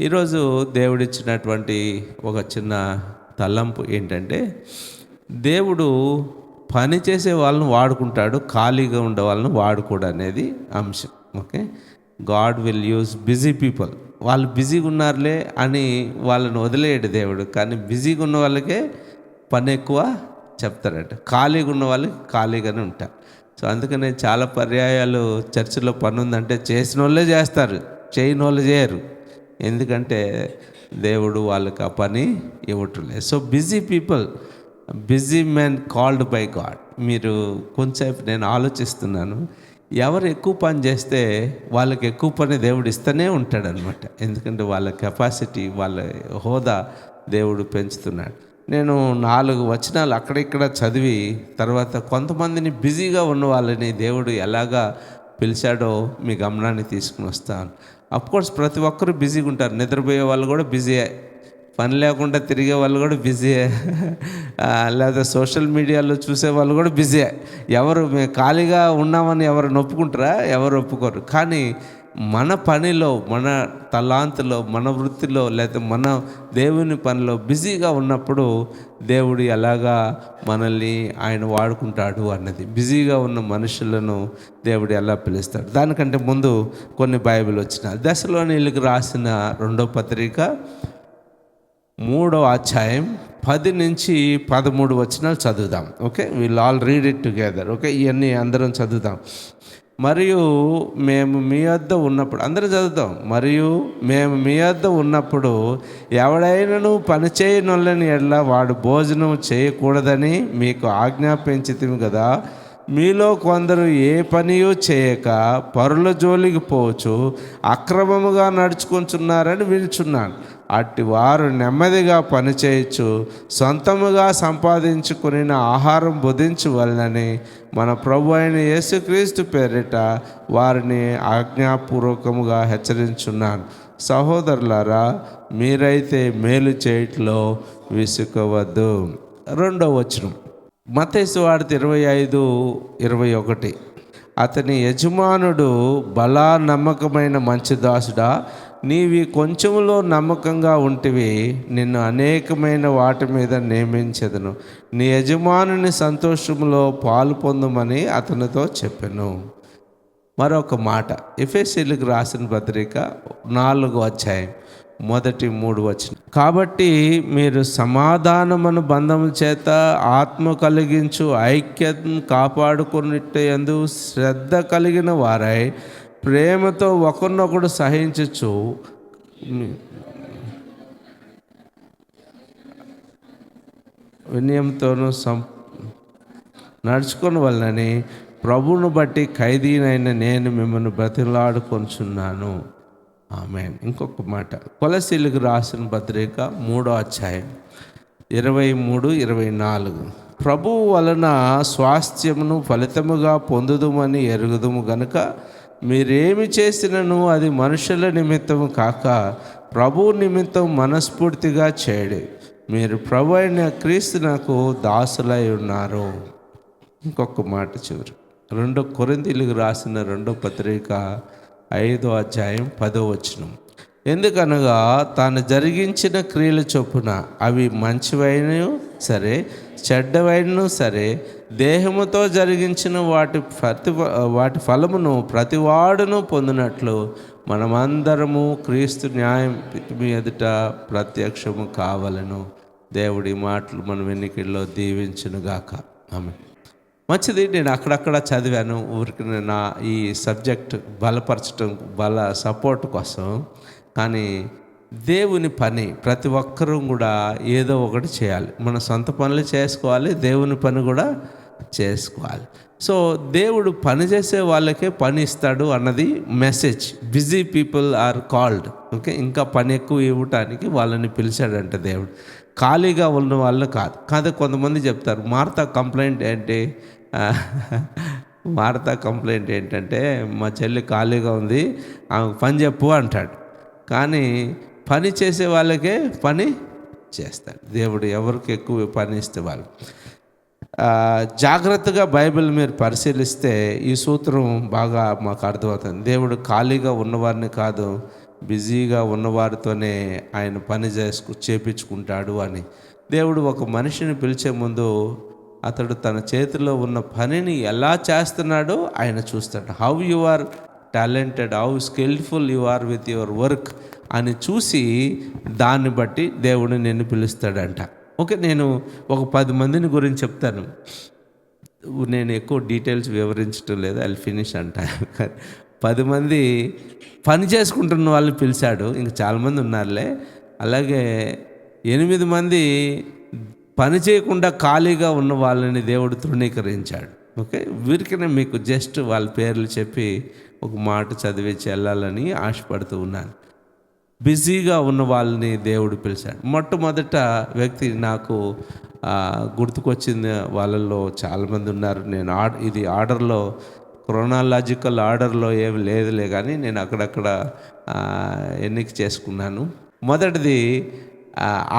ఈరోజు దేవుడిచ్చినటువంటి ఒక చిన్న తలంపు ఏంటంటే, దేవుడు పని చేసే వాళ్ళని వాడుకుంటాడు, ఖాళీగా ఉండే వాళ్ళని వాడుకోడు అనేది అంశం. Okay, God will use busy people. వాళ్ళు బిజీగా ఉన్నారులే అని వాళ్ళని వదిలేయడు దేవుడు, కానీ బిజీగా ఉన్న వాళ్ళకే పని ఎక్కువ చెప్తారట, ఖాళీగా ఉన్న వాళ్ళకి ఖాళీగానే ఉంటారు. సో అందుకనే చాలా పర్యాయాలు చర్చిలో పని ఉందంటే చేసిన వాళ్ళే చేస్తారు, చేయని వాళ్ళు చేయరు. ఎందుకంటే దేవుడు వాళ్ళకి ఆ పని ఇవ్వట్లేదు. So busy people, busy man called by God. మీరు కొంచెంసేపు నేను ఆలోచిస్తున్నాను, ఎవరు ఎక్కువ పని చేస్తే వాళ్ళకి ఎక్కువ పని దేవుడు ఇస్తూనే ఉంటాడనమాట. ఎందుకంటే వాళ్ళ కెపాసిటీ, వాళ్ళ హోదా దేవుడు పెంచుతున్నాడు. నేను 4 వచనాలు అక్కడిక్కడ చదివి తర్వాత కొంతమందిని బిజీగా ఉన్న వాళ్ళని దేవుడు ఎలాగా పిలిచాడో మీ గమనాన్ని తీసుకుని వస్తాను. అఫ్కోర్స్ ప్రతి ఒక్కరు బిజీగా ఉంటారు, నిద్రపోయే వాళ్ళు కూడా బిజీయే, పని లేకుండా తిరిగే వాళ్ళు కూడా బిజీయే, లేదా సోషల్ మీడియాలో చూసే వాళ్ళు కూడా బిజీయే. ఎవరు మేము ఖాళీగా ఉన్నామని ఎవరు ఒప్పుకుంటారా? ఎవరు ఒప్పుకోరు. కానీ మన పనిలో, మన తలాంతులో, మన వృత్తిలో, లేదా మన దేవుని పనిలో బిజీగా ఉన్నప్పుడు దేవుడు ఎలాగా మనల్ని ఆయన వాడుకుంటాడు అన్నది, బిజీగా ఉన్న మనుషులను దేవుడు ఎలా పిలుస్తాడు. దానికంటే ముందు కొన్ని బైబిల్ వచ్చిన దశలోనిలకు రాసిన 2వ పత్రిక 3వ అధ్యాయం 10 నుంచి 13 వచనాలు చదువుదాం. Okay, will all read it together. Okay, ఇవన్నీ అందరం చదువుదాం. మరియు మేము మీ వద్ద ఉన్నప్పుడు, అందరూ చదువుతాం. మరియు మేము మీ వద్ద ఉన్నప్పుడు ఎవడైనను పని చేయనొల్లని ఎడల వాడు భోజనం చేయకూడదని మీకు ఆజ్ఞాపించితిమి కదా. మీలో కొందరు ఏ పనియూ చేయక పరుల జోలికి పోవచ్చు అక్రమముగా నడుచుకుంటున్నారని వినుచున్నాను. అట్టి వారు నెమ్మదిగా పనిచేయచ్చు, సొంతముగా సంపాదించుకుని ఆహారం భుజించవలెనని మన ప్రభు అయిన యేసుక్రీస్తు పేరిట వారిని ఆజ్ఞాపూర్వకముగా హెచ్చరించున్నాను. సహోదరులారా, మీరైతే మేలు చేయట్లో విసుకవద్దు. 2వ వచనం, మత్తయి సువార్త 25:21. అతని యజమానుడు, బలా నమ్మకమైన మంచి దాసుడా, నీవి కొంచెములో నమ్మకంగా ఉంటివి, నిన్ను అనేకమైన వాటి మీద నియమించెదను, నీ యజమానుని సంతోషములో పాలు పొందమని అతనితో చెప్పెను. మరొక మాట, ఎఫెసీయులకు రాసిన పత్రిక 4వ అధ్యాయం 1-3 వచనం. కాబట్టి మీరు సమాధానమును బంధము చేత ఆత్మ కలిగించు ఐక్యతను కాపాడుకున్నట్టు యందు శ్రద్ధ కలిగిన వారై ప్రేమతో ఒకరినొకడు సహించచ్చు వినయంతోనూ నడుచుకుని వలనని ప్రభువును బట్టి ఖైదీనైన నేను మిమ్మల్ని బ్రతిలాడుకొనుచున్నాను. ఆమేన్. ఇంకొక మాట, కొలసీలకు రాసిన పత్రిక 3వ అధ్యాయం 23-24. ప్రభువు వలన స్వాస్థ్యమును ఫలితముగా పొందుదుమని ఎరుగుదుము గనుక మీరేమి చేసినను అది మనుషుల నిమిత్తము కాక ప్రభువు నిమిత్తం మనస్ఫూర్తిగా చేయడి. మీరు ప్రభు అయిన క్రీస్తునకు దాసులై ఉన్నారు. ఇంకొక మాట చివరి, 2 కొరింథీయులకు రాసిన 2వ పత్రిక 5వ అధ్యాయం 10వ వచనం. ఎందుకనగా తాను జరిగించిన క్రియల చొప్పున అవి మంచివైనను సరే చెడ్డవైనను సరే దేహముతో జరిగించిన వాటి ఫలమును ప్రతివాడును పొందినట్లు మనమందరము క్రీస్తు న్యాయం ఎదుట ప్రత్యక్షము కావలను. దేవుడి మాటలు మన వెన్నికిల్లో దీవించునుగాక. ఆమేన్. మంచిది, నేను అక్కడక్కడ చదివాను ఊరికి నా ఈ సబ్జెక్ట్ బలపరచడం, సపోర్ట్ కోసం. కానీ దేవుని పని ప్రతి ఒక్కరూ కూడా ఏదో ఒకటి చేయాలి. మన సొంత పనులు చేసుకోవాలి, దేవుని పని కూడా చేసుకోవాలి. సో దేవుడు పని చేసే వాళ్ళకే పని ఇస్తాడు అన్నది message. Busy people are called. Okay, ఇంకా పని ఎక్కువ ఇవ్వటానికి వాళ్ళని పిలిచాడంట దేవుడు, ఖాళీగా ఉన్న వాళ్ళు కాదు. కొంతమంది చెప్తారు మార్తా కంప్లైంట్ ఏంటంటే మా చెల్లి ఖాళీగా ఉంది, ఆమెకు పని చెప్పు అంటాడు. కానీ పని చేసే వాళ్ళకే పని చేస్తాడు దేవుడు. ఎవరికి ఎక్కువ పని ఇస్తే వాళ్ళు. జాగ్రత్తగా బైబిల్ మీరు పరిశీలిస్తే ఈ సూత్రం బాగా మాకు అర్థమవుతుంది. దేవుడు ఖాళీగా ఉన్నవారిని కాదు, బిజీగా ఉన్నవారితోనే ఆయన పని చేపించుకుంటాడు అని. దేవుడు ఒక మనిషిని పిలిచే ముందు అతడు తన చేతిలో ఉన్న పనిని ఎలా చేస్తున్నాడో ఆయన చూస్తాడు. How you are talented, how skillful you are with your work అని చూసి దాన్ని బట్టి దేవుడు నిన్ను పిలుస్తాడంట. ఓకే, నేను ఒక 10 మందిని గురించి చెప్తాను. నేను ఎక్కువ డీటెయిల్స్ వివరించడం లేదు, ఐ ఫినిష్ అంట. 10 మంది పని చేసుకుంటున్న వాళ్ళు పిలిచాడు, ఇంక చాలామంది ఉన్నారులే. అలాగే 8 మంది పని చేయకుండా ఖాళీగా ఉన్న వాళ్ళని దేవుడు తృణీకరించాడు. ఓకే, వీరికనే మీకు జస్ట్ వాళ్ళ పేర్లు చెప్పి ఒక మాట చదివించి వెళ్ళాలని ఆశపడుతూ ఉన్నాను. బిజీగా ఉన్న వాళ్ళని దేవుడు పిలిచాడు. మొట్టమొదట వ్యక్తి నాకు గుర్తుకొచ్చింది, వాళ్ళల్లో చాలామంది ఉన్నారు. నేను ఇది ఆర్డర్లో, క్రోనాలజికల్ ఆర్డర్లో ఏమి లేదులే, కానీ నేను అక్కడక్కడ ఎన్నిక చేసుకున్నాను. మొదటిది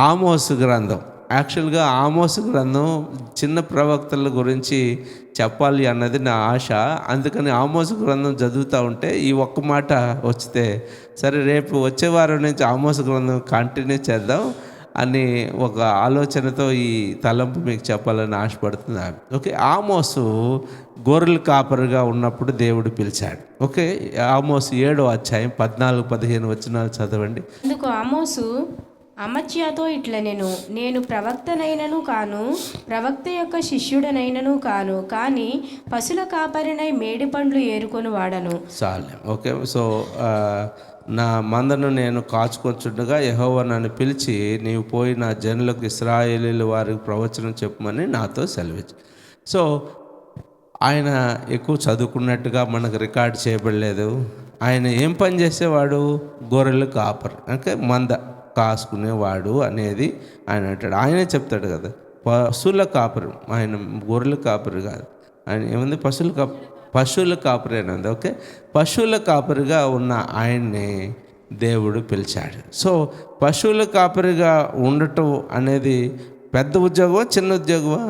ఆమోసు గ్రంథం. యాక్చువల్గా ఆమోసు గ్రంథం చిన్న ప్రవక్తల గురించి చెప్పాలి అన్నది నా ఆశ. అందుకని ఆమోసు గ్రంథం చదువుతూ ఉంటే ఈ ఒక్క మాట వచ్చితే, సరే రేపు వచ్చే వారం నుంచి ఆమోసు గ్రంథం కంటిన్యూ చేద్దాం అని ఒక ఆలోచనతో ఈ తలంపు మీకు చెప్పాలని ఆశపడుతున్నాను. ఓకే, ఆమోసు గొర్రెల కాపరిగా ఉన్నప్పుడు దేవుడు పిలిచాడు. ఓకే, ఆమోసు 7వ అధ్యాయం 14-15 వచనాలు చదవండి. అందుకు ఆమోసు అమచ్యాతో ఇట్లనెను, నేను ప్రవక్తనైనను కాను, ప్రవక్త యొక్క శిష్యుడనైనను కాను, కానీ పశుల కాపరినై మేడి పండ్లు ఏరుకొని వాడను. చాలే. ఓకే, సో నా మందను నేను కాచుకొచ్చుండగా యెహోవా నన్ను పిలిచి, నీవు పోయి నా జనులకు ఇశ్రాయేలీయుల వారికి ప్రవచనం చెప్పమని నాతో సెలవిచ్చు. సో ఆయన ఎక్కువ చదువుకున్నట్టుగా మనకు రికార్డ్ చేయబడలేదు. ఆయన ఏం పని చేసేవాడు? గొర్రెలు కాపరి, అంటే మంద కాసుకునేవాడు అనేది ఆయన అంటాడు. ఆయనే చెప్తాడు కదా, పశువుల కాపరి, ఆయన గొర్రెల కాపరి కాదు. ఆయన ఏముంది? పశువుల కాపరి అనేది. ఓకే, పశువుల కాపరిగా ఉన్న ఆయన్ని దేవుడు పిలిచాడు. సో పశువుల కాపరిగా ఉండటం అనేది పెద్ద ఉద్యోగమా చిన్న ఉద్యోగమా?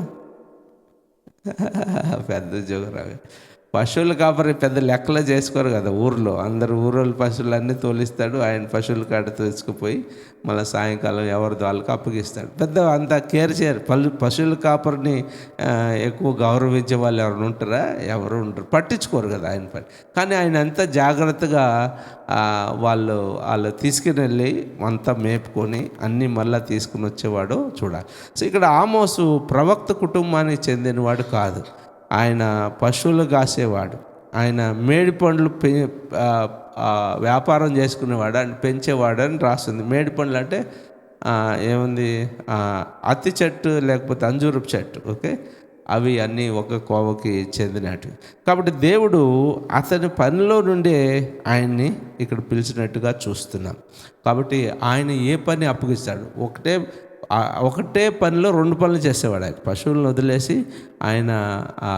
పెద్ద ఉద్యోగం రావే. పశువుల కాపరి పెద్ద లెక్కలో చేసుకోరు కదా ఊర్లో. అందరు ఊరోళ్ళు పశువులన్నీ తోలిస్తాడు, ఆయన పశువుల కాడ తీసుకుపోయి మళ్ళీ సాయంకాలం ఎవరిది వాళ్ళకి అప్పగిస్తాడు. పెద్ద అంత కేర్ చేయరు. పశువుల కాపరిని ఎక్కువ గౌరవించే వాళ్ళు ఎవరు ఉంటారా? ఎవరు ఉంటారు, పట్టించుకోరు కదా ఆయన పని. కానీ ఆయన అంత జాగ్రత్తగా వాళ్ళు తీసుకుని వెళ్ళి అంతా మేపుకొని అన్నీ మళ్ళీ తీసుకుని వచ్చేవాడు చూడాలి. సో ఇక్కడ ఆమోసు ప్రవక్త కుటుంబానికి చెందినవాడు కాదు, ఆయన పశువులు కాసేవాడు. ఆయన మేడి పండ్లు వ్యాపారం చేసుకునేవాడు అని పెంచేవాడు అని రాస్తుంది. మేడి పండ్లు అంటే ఏముంది? అత్తి చెట్టు లేకపోతే అంజూరపు చెట్టు. ఓకే, అవి అన్నీ ఒక కోవకి చెందినట్టు. కాబట్టి దేవుడు అతని పనిలో నుండే ఆయన్ని ఇక్కడ పిలిచినట్టుగా చూస్తున్నాం. కాబట్టి ఆయన ఏ పని అప్పగిస్తాడు? ఒకటే పనిలో 2 పనులు చేసేవాడు. ఆయన పశువులను వదిలేసి ఆయన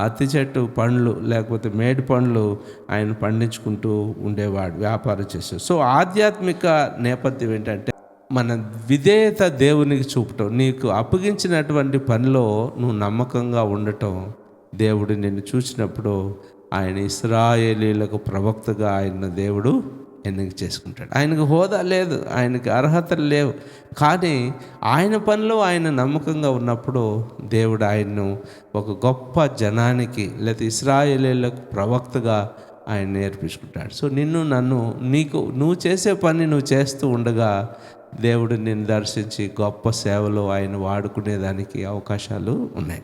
అత్తి చెట్టు పండ్లు లేకపోతే మేడి పండ్లు ఆయన పండించుకుంటూ ఉండేవాడు, వ్యాపారం చేసేవాడు. సో ఆధ్యాత్మిక నేపథ్యం ఏంటంటే, మన విధేయత దేవునికి చూపటం, నీకు అప్పగించినటువంటి పనిలో నువ్వు నమ్మకంగా ఉండటం. దేవుడు నిన్ను చూసినప్పుడు ఆయన ఇశ్రాయేలీయులకు ప్రవక్తగా ఆయన దేవుడు ఎన్నిక చేసుకుంటాడు. ఆయనకు హోదా లేదు, ఆయనకి అర్హతలు లేవు, కానీ ఆయన పనిలో ఆయన నమ్మకంగా ఉన్నప్పుడు దేవుడు ఆయన్ను ఒక గొప్ప జనానికి లేదా ఇశ్రాయేలీయులకు ప్రవక్తగా ఆయన నేర్పించుకుంటాడు. సో నువ్వు చేసే పని నువ్వు చేస్తూ ఉండగా దేవుడు నిన్ను దర్శించి గొప్ప సేవలో ఆయన వాడుకునేదానికి అవకాశాలు ఉన్నాయి.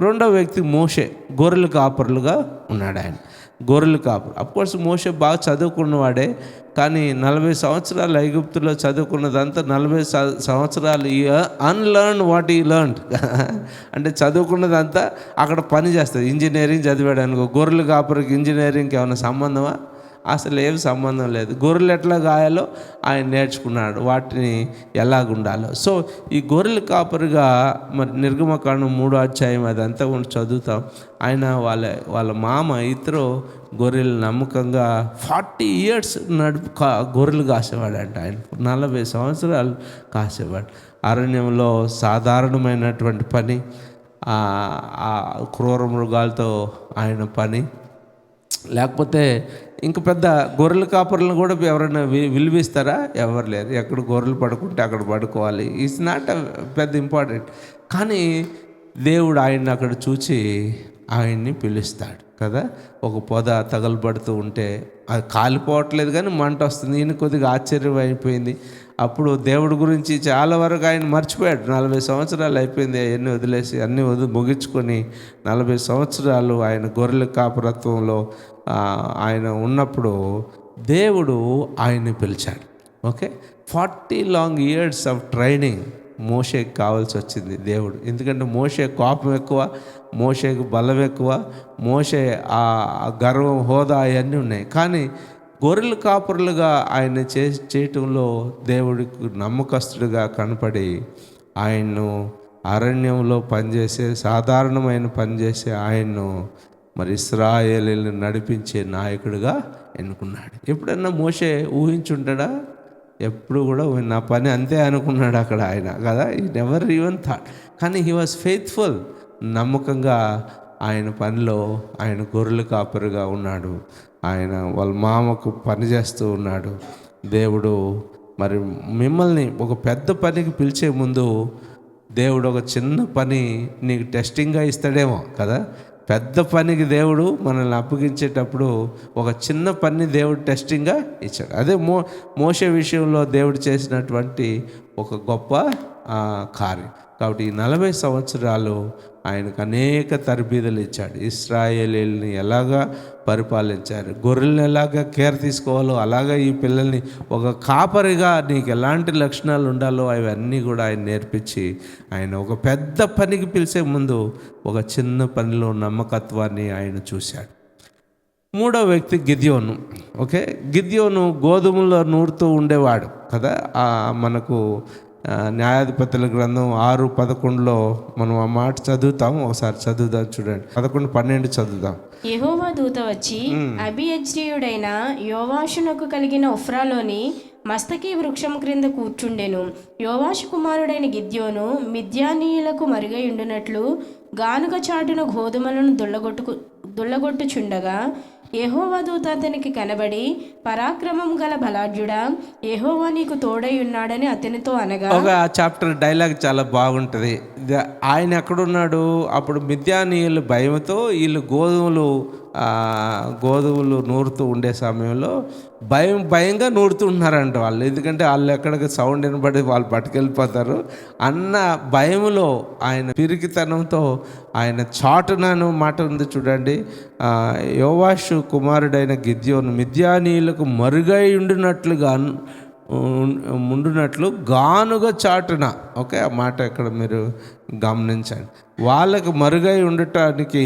2వ వ్యక్తి మోషే, గొర్రెల కాపరులుగా ఉన్నాడు. ఆయన గొర్రెలు కాపరు. అఫ్కోర్స్ మోషే బాగా చదువుకున్నవాడే, కానీ 40 సంవత్సరాలు ఐగుప్తులో చదువుకున్నదంతా 40 సంవత్సరాలు అన్లర్న్ వాట్ ఈ లర్న్డ్. అంటే చదువుకున్నదంతా అక్కడ పని చేస్తుంది. ఇంజనీరింగ్ చదివాడు అనుకో, గొర్రెలు కాపరికి ఇంజనీరింగ్కి ఏమైనా సంబంధమా? అసలు ఏం సంబంధం లేదు. గొర్రెలు ఎట్లా గాయాలో ఆయన నేర్చుకున్నాడు, వాటిని ఎలాగుండాలో. సో ఈ గొర్రెల కాపరిగా మరి నిర్గమకాండం 3వ అధ్యాయం అదంతా కూడా చదువుతాం. ఆయన వాళ్ళ మామ ఇతరు గొర్రెలు నమ్మకంగా 40 years గొర్రెలు కాసేవాడు అంట. ఆయన 40 సంవత్సరాలు కాసేవాడు. అరణ్యంలో సాధారణమైనటువంటి పని, క్రూర మృగాలతో ఆయన పని, లేకపోతే ఇంక పెద్ద గొర్రెల కాపర్లను కూడా ఎవరైనా విలువిస్తారా? ఎవరు లేరు. ఎక్కడ గొర్రెలు పడుకుంటే అక్కడ పడుకోవాలి. ఇట్స్ నాట్ పెద్ద ఇంపార్టెంట్. కానీ దేవుడు ఆయన్ని అక్కడ చూచి ఆయన్ని పిలుస్తాడు కదా. ఒక పొద తగలబడుతూ ఉంటే అది కాలిపోవట్లేదు కానీ మంట వస్తుంది. ఈయన కొద్దిగా ఆశ్చర్యం అయిపోయింది. అప్పుడు దేవుడి గురించి చాలా వరకు ఆయన మర్చిపోయాడు. 40 సంవత్సరాలు అయిపోయింది అవన్నీ వదిలేసి, అన్నీ ముగించుకొని 40 సంవత్సరాలు ఆయన గొర్రెల కాపురత్వంలో ఆయన ఉన్నప్పుడు దేవుడు ఆయన్ని పిలిచాడు. Okay, 40 long years of training మోషేకి కావాల్సి వచ్చింది దేవుడు. ఎందుకంటే మోషే కోపం ఎక్కువ, మోషేకు బలం ఎక్కువ, మోషే ఆ గర్వం, హోదా అవన్నీ ఉన్నాయి. కానీ గొర్రెల కాపురులుగా ఆయన చేయటంలో దేవుడికి నమ్మకస్తుడిగా కనపడి ఆయన్ను అరణ్యంలో పనిచేసే, సాధారణమైన పనిచేసే ఆయన్ను మరి ఇశ్రాయేలీని నడిపించే నాయకుడిగా ఎన్నుకున్నాడు. ఎప్పుడన్నా మోషే ఊహించుంటాడా? ఎప్పుడు కూడా నా పని అంతే అనుకున్నాడు అక్కడ ఆయన కదా. ఈ నెవర్ ఈవెన్ థాట్. కానీ హీ వాజ్ ఫెయిత్ఫుల్. నమ్మకంగా ఆయన పనిలో ఆయన గొర్రెల కాపరిగా ఉన్నాడు. ఆయన వాళ్ళ మామకు పని చేస్తూ ఉన్నాడు. దేవుడు మరి మిమ్మల్ని ఒక పెద్ద పనికి పిలిచే ముందు దేవుడు ఒక చిన్న పని నీకు టెస్టింగ్గా ఇస్తాడేమో కదా. పెద్ద పనికి దేవుడు మనల్ని అప్పగించేటప్పుడు ఒక చిన్న పని దేవుడు టెస్టింగ్గా ఇచ్చాడు. అదే మోషే విషయంలో దేవుడు చేసినటువంటి ఒక గొప్ప కార్యం. కాబట్టి ఈ 40 సంవత్సరాలు ఆయనకు అనేక తరబీదులు ఇచ్చాడు. ఇశ్రాయేలీల్ని ఎలాగా పరిపాలించారు, గొర్రెల్ని ఎలాగా కేర్ తీసుకోవాలో అలాగా ఈ పిల్లల్ని ఒక కాపరిగా నీకు ఎలాంటి లక్షణాలు ఉండాలో అవన్నీ కూడా ఆయన నేర్పించి ఆయన ఒక పెద్ద పనికి పిలిచే ముందు ఒక చిన్న పనిలో నమ్మకత్వాన్ని ఆయన చూశాడు. మూడో వ్యక్తి గిద్యోను. ఓకే, గిద్యోను గోధుమలో నూరుతూ ఉండేవాడు కదా. మనకు న్యాయాధిపతుల గ్రంథం 6:11 మనం ఆ మాట చదువుతాం. ఒకసారి చదువుదాం, చూడండి. 11-12 చదువుదాం. యెహోవా దూత వచ్చి అబీయజ్రీయుడైన యోవాషునకు కలిగిన ఒఫ్రాలోని మస్తకి వృక్షం క్రింద కూర్చుండెను. యోవాషు కుమారుడైన గిద్యోను మిద్యానీయులకు మరుగై ఉండునట్లు గానుగ చాటున గోధుమలను దుల్లగొట్టుచుండగా యెహోవా దూత అతనికి కనబడి, పరాక్రమం గల బలాఢ్యుడా, యెహోవా నీకు తోడై ఉన్నాడని అతనితో అనగా. ఒక చాప్టర్ డైలాగ్ చాలా బాగుంటుంది. ఆయన ఎక్కడున్నాడు? అప్పుడు మిద్యానీయులు భయంతో వీళ్ళు గోధుమలు నూరుతూ ఉండే సమయంలో భయంగా నూరుతుంటున్నారంట వాళ్ళు. ఎందుకంటే వాళ్ళు ఎక్కడికి సౌండ్ వినబడి వాళ్ళు పట్టుకెళ్ళిపోతారు అన్న భయంలో ఆయన పిరికితనంతో ఆయన చాటునను మాట ఉంది చూడండి. యోవాషు కుమారుడైన గిద్యోను మిద్యానీయులకు మరుగై ఉండునట్లు గానుగ చాటున. ఓకే, ఆ మాట ఇక్కడ మీరు గమనించండి. వాళ్ళకు మరుగై ఉండటానికి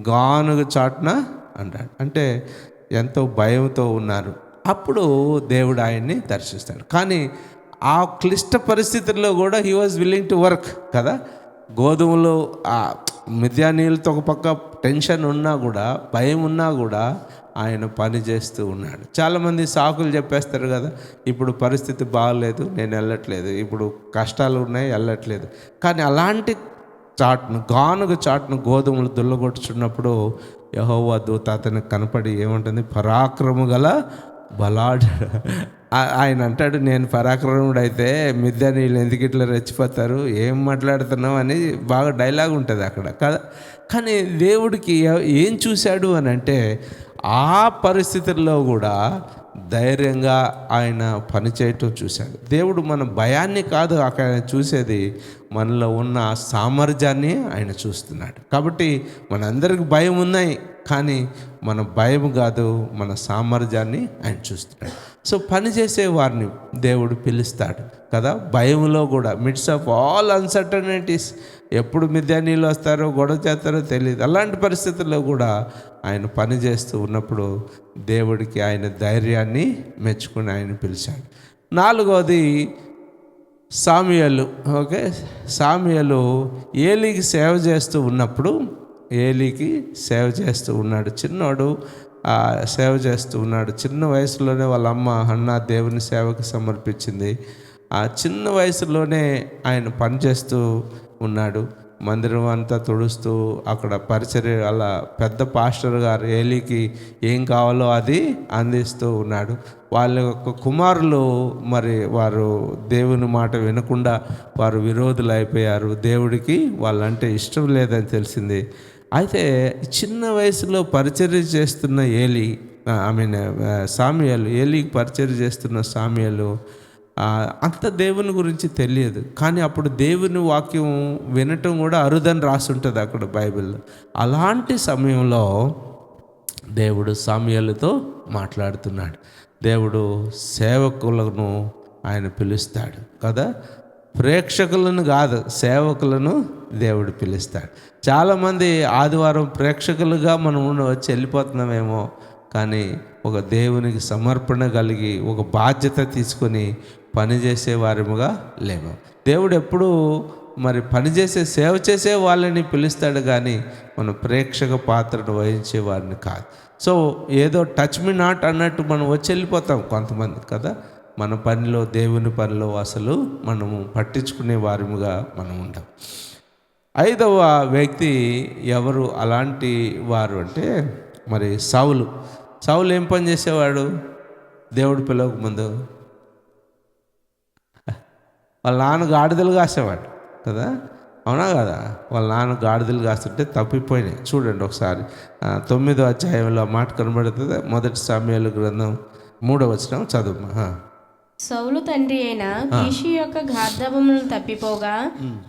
గానుగ చాటున అంటాడు. అంటే ఎంతో భయంతో ఉన్నారు. అప్పుడు దేవుడు ఆయన్ని దర్శిస్తాడు. కానీ ఆ క్లిష్ట పరిస్థితుల్లో కూడా he was willing to work కదా. గోధుమలు మిద్యానీయులతో ఒక పక్క టెన్షన్ ఉన్నా కూడా, భయం ఉన్నా కూడా ఆయన పని చేస్తూ ఉన్నాడు. చాలామంది సాకులు చెప్పేస్తారు కదా, ఇప్పుడు పరిస్థితి బాగలేదు, నేను వెళ్ళట్లేదు, ఇప్పుడు కష్టాలు ఉన్నాయి, వెళ్ళట్లేదు. కానీ అలాంటి గానుగ చాటును గోధుమలు దుల్లగొట్టుచున్నప్పుడు యెహోవా దూత అతనికి కనపడి ఏమంటుంది? పరాక్రము గల బలాఢ్యుడు. ఆయన అంటాడు, నేను పరాక్రముడు అయితే మిద్యానీయులు ఎందుకు ఇట్లా రెచ్చిపోతారు, ఏం మాట్లాడుతున్నావు అని బాగా డైలాగ్ ఉంటుంది అక్కడ కదా. కానీ దేవుడికి ఏం చూశాడు అని అంటే, ఆ పరిస్థితుల్లో కూడా ధైర్యంగా ఆయన పనిచేయటం చూశాడు. దేవుడు మన భయాన్ని కాదు అక్కడ చూసేది, మనలో ఉన్న సామర్థ్యాన్ని ఆయన చూస్తున్నాడు. కాబట్టి మనందరికి భయం ఉన్నాయి, కానీ మన భయం కాదు, మన సామర్థ్యాన్ని ఆయన చూస్తున్నాడు. సో పనిచేసే వారిని దేవుడు పిలుస్తాడు కదా. భయంలో కూడా, మిడ్స్ ఆఫ్ ఆల్ అన్సర్టనిటీస్, ఎప్పుడు మిద్యానీయులు వస్తారో గొడవ చేస్తారో తెలియదు, అలాంటి పరిస్థితుల్లో కూడా ఆయన పని చేస్తూ ఉన్నప్పుడు దేవుడికి ఆయన ధైర్యాన్ని మెచ్చుకుని ఆయన పిలిచాడు. నాలుగోది సాముయేలు. ఓకే, సాముయేలు ఏలీకి సేవ చేస్తూ ఉన్నప్పుడు, ఏలీకి సేవ చేస్తూ ఉన్నాడు. చిన్నోడు సేవ చేస్తూ ఉన్నాడు. చిన్న వయసులోనే వాళ్ళ అమ్మ హన్నా దేవుని సేవకు సమర్పించింది. ఆ చిన్న వయసులోనే ఆయన పనిచేస్తూ ఉన్నాడు. మందిరం అంతా తుడుస్తూ అక్కడ పరిచర్య అలా పెద్ద పాస్టర్ గారు ఏలీకి ఏం కావాలో అది అందిస్తూ ఉన్నాడు. వాళ్ళ యొక్క కుమారులు మరి వారు దేవుని మాట వినకుండా వారు విరోధులు అయిపోయారు. దేవుడికి వాళ్ళంటే ఇష్టం లేదని తెలిసింది. అయితే చిన్న వయసులో పరిచర్య చేస్తున్న సామ్యూయలు, ఏలీకి పరిచర్య చేస్తున్న సామ్యూయలు అంత దేవుని గురించి తెలియదు. కానీ అప్పుడు దేవుని వాక్యం వినటం కూడా అరుదని రాసుంటుంది అక్కడ బైబిల్లో. అలాంటి సమయంలో దేవుడు సామ్యూయలుతో మాట్లాడుతున్నాడు. దేవుడు సేవకులను ఆయన పిలుస్తాడు కదా, ప్రేక్షకులను కాదు, సేవకులను దేవుడు పిలుస్తాడు. చాలామంది ఆదివారం ప్రేక్షకులుగా మనం వచ్చి వెళ్ళిపోతున్నామేమో, కానీ ఒక దేవునికి సమర్పణ కలిగి ఒక బాధ్యత తీసుకొని పనిచేసే వారిముగా లేము. దేవుడు ఎప్పుడు మరి పనిచేసే సేవ చేసే వాళ్ళని పిలుస్తాడు, కానీ మన ప్రేక్షక పాత్రను వహించే వారిని కాదు. సో ఏదో టచ్ మీ నాట్ అన్నట్టు మనం వచ్చి వెళ్ళిపోతాం కొంతమంది కదా. మన పనిలో, దేవుని పనిలో అసలు మనము పట్టించుకునే వారిముగా మనం ఉంటాం. 5వ వ్యక్తి ఎవరు అలాంటి వారు అంటే మరి సౌలు ఏం పని చేసేవాడు? దేవుడు పిలవక ముందు వాళ్ళ నాన్న గాడిదలు కాసేవాడు కదా, అవునా కదా? వాళ్ళ నాన్న గాడిదలు కాస్తుంటే తప్పిపోయినాయి. చూడండి ఒకసారి 9వ అధ్యాయంలో మాట కనబడుతుంది. 1 సామ్యూయలు గ్రంథం 3వ వచనం చదువు. సౌలు తండ్రి అయిన కీషు యొక్క గార్ధబములను తప్పిపోగా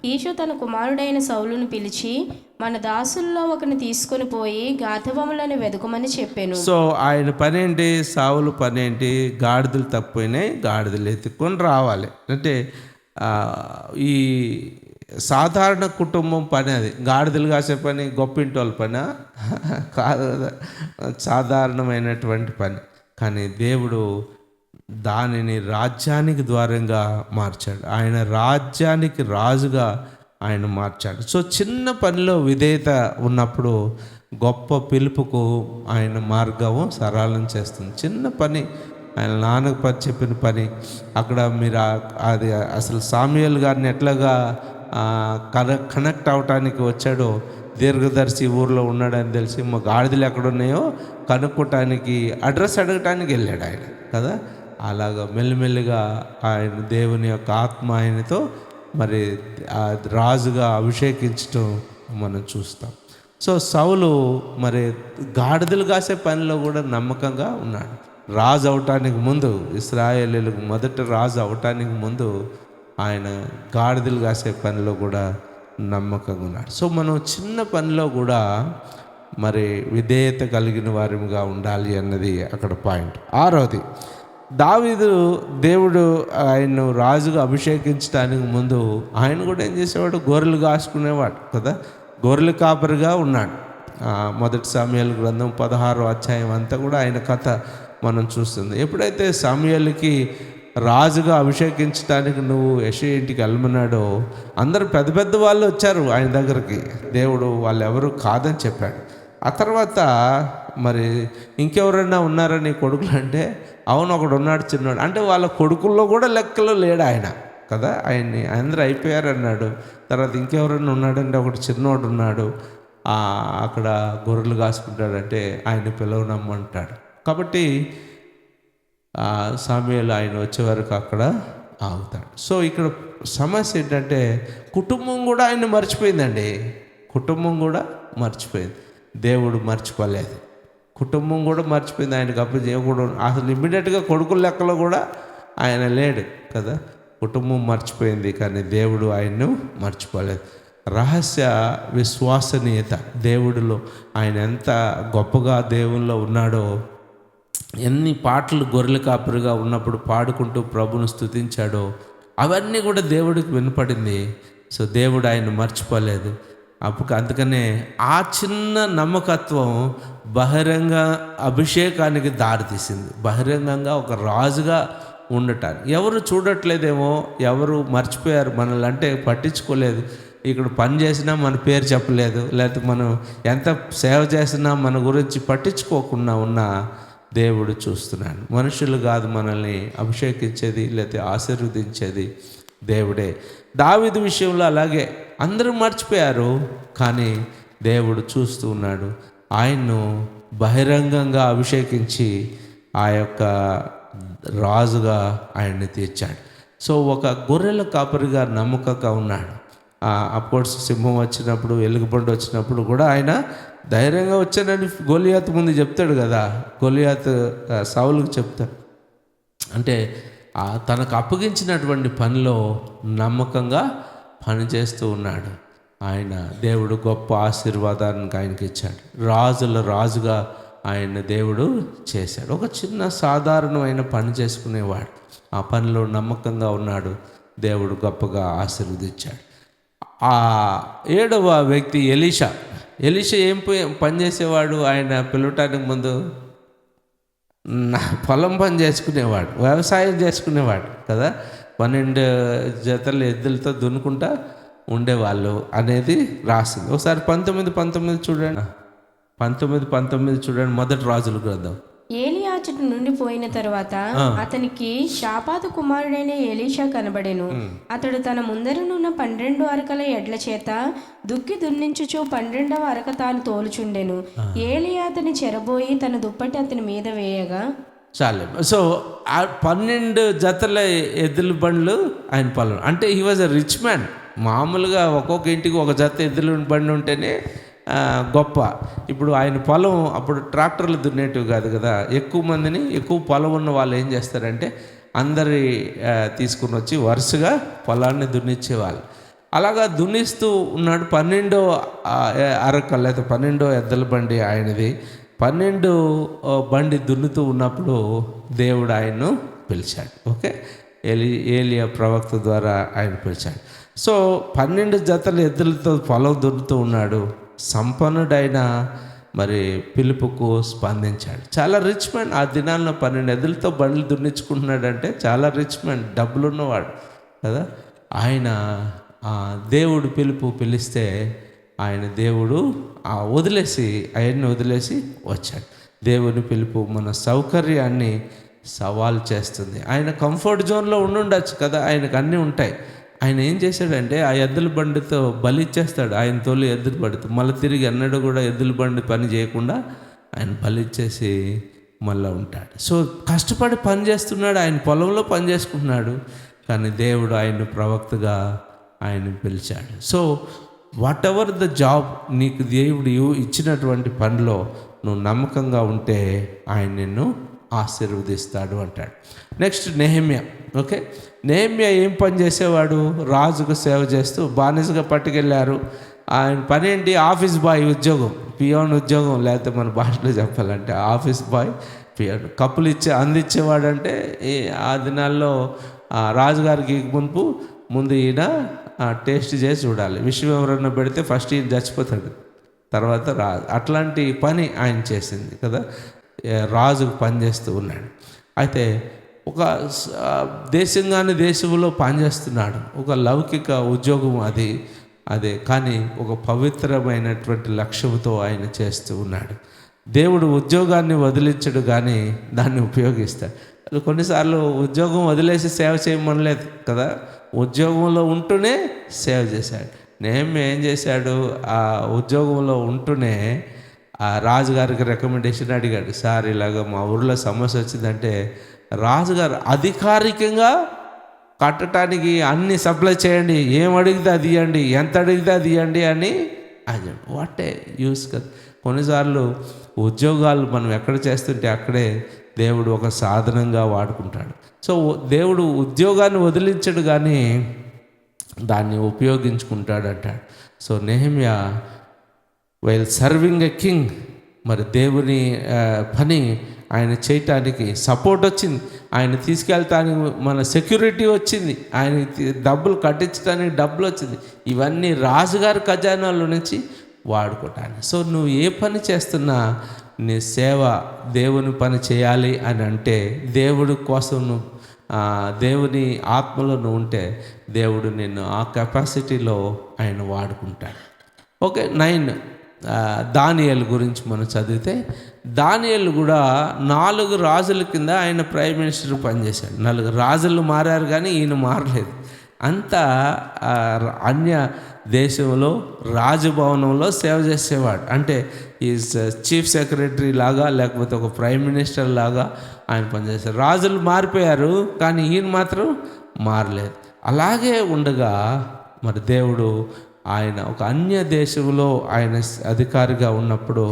కీషు తన కుమారుడైన సౌలును పిలిచి, మన దాసుల్లో ఒకరిని తీసుకొని పోయి గార్ధబములను వెదకమని చెప్పాను. సో ఆయన పనేంటి? సౌలు పనేంటి? గాడిదలు తప్పిపోయినాయి, గాడిదలు ఎత్తుకొని రావాలి. అంటే ఈ సాధారణ కుటుంబం పని అది. గాడిదలు కాసే పని గొప్పింటి వాళ్ళ పని కాదు కదా, సాధారణమైనటువంటి పని. కానీ దేవుడు దానిని రాజ్యానికి ద్వారంగా మార్చాడు. ఆయన రాజ్యానికి రాజుగా ఆయన మార్చాడు. సో చిన్న పనిలో విధేయత ఉన్నప్పుడు గొప్ప పిలుపుకు ఆయన మార్గం సరళం చేస్తుంది. చిన్న పని, ఆయన నాన్నకు చెప్పిన పని. అక్కడ మీరు అది అసలు సామ్యూయల్ గారిని ఎట్లాగా కనెక్ట్ అవటానికి వచ్చాడో, దీర్ఘదర్శి ఊర్లో ఉన్నాడని తెలిసి మా గాడిదలు ఎక్కడున్నాయో కనుక్కోటానికి అడ్రస్ అడగటానికి వెళ్ళాడు ఆయన కదా. అలాగా మెల్లిమెల్లిగా ఆయన దేవుని యొక్క ఆత్మ ఆయనతో మరి రాజుగా అభిషేకించటం మనం చూస్తాం. సో సౌలు మరి గాడిదలు కాసే పనిలో కూడా నమ్మకంగా ఉన్నాడు. రాజు అవటానికి ముందు, ఇశ్రాయేలీయులకు మొదట రాజు అవటానికి ముందు ఆయన గాడిదలు కాసే పనిలో కూడా నమ్మకంగా ఉన్నాడు. సో మనం చిన్న పనిలో కూడా మరి విధేయత కలిగిన వారిగా ఉండాలి అన్నది అక్కడ పాయింట్. 6వది, దావీదు దేవుడు ఆయన్ను రాజుగా అభిషేకించడానికి ముందు ఆయన కూడా ఏం చేసేవాడు? గొర్రెలు కాసుకునేవాడు కదా, గొర్రెల కాపరిగా ఉన్నాడు. 1 సామ్యూయలు గ్రంథం 16వ అధ్యాయం అంతా కూడా ఆయన కథ మనం చూస్తుంది. ఎప్పుడైతే సామ్యూయలుకి రాజుగా అభిషేకించడానికి నువ్వు యెషయా ఇంటికి వెళ్ళమన్నాడో, అందరూ పెద్ద పెద్ద వాళ్ళు వచ్చారు ఆయన దగ్గరికి. దేవుడు వాళ్ళు ఎవరు కాదని చెప్పాడు. ఆ తర్వాత మరి ఇంకెవరైనా ఉన్నారా నీ కొడుకులు అంటే, అవును ఒకడు ఉన్నాడు చిన్నవాడు. అంటే వాళ్ళ కొడుకుల్లో కూడా లెక్కలో లేడు ఆయన కదా. ఆయన్ని అందరూ అయిపోయారు అన్నాడు. తర్వాత ఇంకెవరైనా ఉన్నాడంటే ఒకటి చిన్నవాడు ఉన్నాడు, అక్కడ గొర్రెలు కాసుకుంటాడంటే ఆయన పిలవనమ్మంటాడు. కాబట్టి సామ్యూయలు ఆయన వచ్చే వరకు అక్కడ ఆగుతాడు. సో ఇక్కడ సమస్య ఏంటంటే కుటుంబం కూడా ఆయన మర్చిపోయిందండి. కుటుంబం కూడా మర్చిపోయింది, దేవుడు మర్చిపోలేదు. కుటుంబం కూడా మర్చిపోయింది. ఆయనకు అప్పుడు చేయకూడదు. అసలు ఇమ్మీడియట్గా కొడుకుల లెక్కలో కూడా ఆయన లేడు కదా. కుటుంబం మర్చిపోయింది, కానీ దేవుడు ఆయన్ను మర్చిపోలేదు. రహస్య విశ్వసనీయత, దేవుడిలో ఆయన ఎంత గొప్పగా దేవుల్లో ఉన్నాడో, ఎన్ని పాటలు గొర్రెల కాపరిగా ఉన్నప్పుడు పాడుకుంటూ ప్రభును స్తుతించాడో అవన్నీ కూడా దేవుడికి వినపడింది. సో దేవుడు ఆయన మర్చిపోలేదు. అందుకనే ఆ చిన్న నమ్మకత్వం బహిరంగ అభిషేకానికి దారితీసింది. బహిరంగంగా ఒక రాజుగా ఉండటానికి. ఎవరు చూడట్లేదేమో, ఎవరు మర్చిపోయారు మనల్ని, అంటే పట్టించుకోలేదు. ఇక్కడ పని చేసినా మన పేరు చెప్పలేదు, లేకపోతే మనం ఎంత సేవ చేసినా మన గురించి పట్టించుకోకుండా ఉన్న దేవుడు చూస్తున్నాడు. మనుషులు కాదు మనల్ని అభిషేకించేది లేకపోతే ఆశీర్వదించేది, దేవుడే. దావీదు విషయంలో అలాగే అందరూ మర్చిపోయారు, కానీ దేవుడు చూస్తూ ఉన్నాడు. ఆయన్ను బహిరంగంగా అభిషేకించి ఆ యొక్క రాజుగా ఆయన్ని తీర్చాడు. సో ఒక గొర్రెల కాపరిగా నమ్మకంగా ఉన్నాడు. అఫ్కోర్స్ సింహం వచ్చినప్పుడు, ఎలుగుబంటి వచ్చినప్పుడు కూడా ఆయన ధైర్యంగా వచ్చానని గొలియాతు ముందు చెప్తాడు కదా. గొలియాతు సౌలుకు చెప్తాడు. అంటే తనకు అప్పగించినటువంటి పనిలో నమ్మకంగా పనిచేస్తూ ఉన్నాడు. ఆయన దేవుడు గొప్ప ఆశీర్వాదానికి ఆయనకి ఇచ్చాడు. రాజుల రాజుగా ఆయన దేవుడు చేశాడు. ఒక చిన్న సాధారణమైన పని చేసుకునేవాడు, ఆ పనిలో నమ్మకంగా ఉన్నాడు. దేవుడు గొప్పగా ఆశీర్వదించాడు. ఆ 7వ వ్యక్తి ఎలీషా. ఎలీషా ఏం పని చేసేవాడు? ఆయన పిలవటానికి ముందు పొలం పని చేసుకునేవాడు, వ్యవసాయం చేసుకునేవాడు కదా. 12 జతల ఎద్దులతో దున్నుకుంటా ఉండేవాళ్ళు అనేది రాసింది. ఒకసారి 19 చూడండి. 19 చూడండి, మొదటి రాజుల గ్రంథం. ఏలియా అచ్చటి నుండి పోయిన తరువాత అతనికి షాపాతు కుమారుడైన ఎలీషా కనబడెను. అతడు తన ముందరనున్న 12 అరకల ఎడ్ల చేత దున్నించుచు 12వ అరక తాను తోలుచుండెను. ఏలియా అతని చెరబోయి తన దుప్పటి అతని మీద వేయగా చాలే. సో 12 జతల ఎద్దుల బండ్లు ఆయన పొలం. అంటే he was a rich man. మామూలుగా ఒక్కొక్క ఇంటికి ఒక జత ఎద్దుల బండి ఉంటేనే గొప్ప. ఇప్పుడు ఆయన పొలం అప్పుడు ట్రాక్టర్లు దున్నేటివి కాదు కదా. ఎక్కువ మందిని, ఎక్కువ పొలం ఉన్న వాళ్ళు ఏం చేస్తారంటే అందరి తీసుకుని వచ్చి వరుసగా పొలాన్ని దున్నిచ్చేవాళ్ళు. అలాగా దున్నిస్తూ ఉన్నాడు. 12వ అరక లేదా 12వ ఎద్దుల బండి ఆయనది. 12 బండి దున్నుతూ ఉన్నప్పుడు దేవుడు ఆయన్ను పిలిచాడు. ఓకే, ఏలియా ప్రవక్త ద్వారా ఆయన పిలిచాడు. సో 12 జతల ఎద్దులతో పొలం దున్నుతూ ఉన్నాడు. సంపన్నుడైన మరి పిలుపుకు స్పందించాడు. చాలా రిచ్ మ్యాన్. ఆ దినాల్లో 12 ఎద్దులతో బండ్లు దున్నించుకుంటున్నాడంటే చాలా రిచ్ మ్యాన్, డబ్బులున్నవాడు కదా. ఆయన దేవుడు పిలిస్తే ఆయన దేవుడు ఆయన్ని వదిలేసి వచ్చాడు. దేవుని పిలుపు మన సౌకర్యాన్ని సవాల్ చేస్తుంది. ఆయన కంఫర్ట్ జోన్లో ఉండుండొచ్చు కదా, ఆయనకు అన్నీ ఉంటాయి. ఆయన ఏం చేశాడంటే ఆ ఎద్దుల బండితో బలిచ్చేస్తాడు. ఆయన తోలు ఎద్దుల బండితో మళ్ళీ తిరిగి అన్నడు కూడా ఎద్దుల బండి పని చేయకుండా ఆయన బలిచ్చేసి మళ్ళీ ఉంటాడు. సో కష్టపడి పని చేస్తున్నాడు, ఆయన పొలంలో పని చేసుకుంటున్నాడు. కానీ దేవుడు ఆయన్ని ప్రవక్తగా ఆయన పిలిచాడు. So what ever the job, నీకు దేవుడు ఇచ్చినటువంటి పనిలో నువ్వు నమ్మకంగా ఉంటే ఆయన నిన్ను ఆశీర్వదిస్తాడు అంటాడు. నెక్స్ట్ నెహెమ్యా. ఓకే, నెహెమ్యా ఏం పని చేసేవాడు? రాజుకు సేవ చేస్తూ బానిసగా పట్టుకెళ్ళారు. ఆయన పని ఏంటి? ఆఫీస్ బాయ్ ఉద్యోగం, పియోన్ ఉద్యోగం, లేకపోతే మన భాషలో చెప్పాలంటే ఆఫీస్ బాయ్, పియోన్. కప్పులు అందించేవాడంటే ఆ దినాల్లో రాజుగారికి ముందు ఈయన టేస్ట్ చేసి చూడాలి. విషయం ఎవరన్నా పెడితే ఫస్ట్ ఈయన చచ్చిపోతాడు, తర్వాత రాజు. అట్లాంటి పని ఆయన చేసింది కదా. రాజుకు పనిచేస్తూ ఉన్నాడు. అయితే ఒక దేశంగానే దేశంలో పనిచేస్తున్నాడు. ఒక లౌకిక ఉద్యోగం అదే కానీ ఒక పవిత్రమైనటువంటి లక్ష్యంతో ఆయన చేస్తూ ఉన్నాడు. దేవుడు ఉద్యోగాన్ని వదిలించడు, కానీ దాన్ని ఉపయోగిస్తాడు. కొన్నిసార్లు ఉద్యోగం వదిలేసి సేవ చేయమనలేదు కదా, ఉద్యోగంలో ఉంటూనే సేవ చేశాడు. నెహెమ్యా ఏం చేశాడు? ఆ ఉద్యోగంలో ఉంటూనే ఆ రాజుగారికి రికమెండేషన్ అడిగాడు. సార్ ఇలాగ మా ఊర్లో సమస్య వచ్చిందంటే, రాజుగారు అధికారికంగా కట్టడానికి అన్ని సప్లై చేయండి, ఏం అడిగితే అది ఇవ్వండి, ఎంత అడిగితే అది ఇవ్వండి అని అది వాటే యూస్ కదా. కొన్నిసార్లు ఉద్యోగాలు మనం ఎక్కడ చేస్తుంటే అక్కడే దేవుడు ఒక సాధనంగా వాడుకుంటాడు. సో దేవుడు ఉద్యోగాన్ని వదిలించడు, కానీ దాన్ని ఉపయోగించుకుంటాడు అంటాడు. So Nehemiah while serving a king, మరి దేవుని పని ఆయన చేయటానికి సపోర్ట్ వచ్చింది, ఆయన తీసుకెళ్తానికి మన సెక్యూరిటీ వచ్చింది, ఆయన డబ్బులు కట్టించడానికి డబ్బులు వచ్చింది. ఇవన్నీ రాజుగారి ఖజానాల నుంచి వాడుకోవటానికి. సో నువ్వు ఏ పని చేస్తున్నా నీ సేవ దేవుని పని చేయాలి అని అంటే, దేవుడి కోసం నువ్వు దేవుని ఆత్మలో నువ్వు ఉంటే దేవుడు నిన్ను ఆ కెపాసిటీలో ఆయన వాడుకుంటాడు. ఓకే, 9 దానియేలు గురించి మనం చదివితే, దానియేలు కూడా 4 రాజుల కింద ఆయన ప్రైమ్ మినిస్టర్ పనిచేశాడు. 4 రాజులు మారారు, కానీ ఈయన మారలేదు. అంత అన్య దేశంలో రాజభవనంలో సేవ చేసేవాడు. అంటే ఈ చీఫ్ సెక్రటరీ లాగా లేకపోతే ఒక ప్రైమ్ మినిస్టర్ లాగా ఆయన పనిచేశారు. రాజులు మారిపోయారు కానీ ఈయన మాత్రం మారలేదు. అలాగే ఉండగా మరి దేవుడు ఆయన ఒక అన్య దేశంలో ఆయన అధికారిగా ఉన్నప్పుడు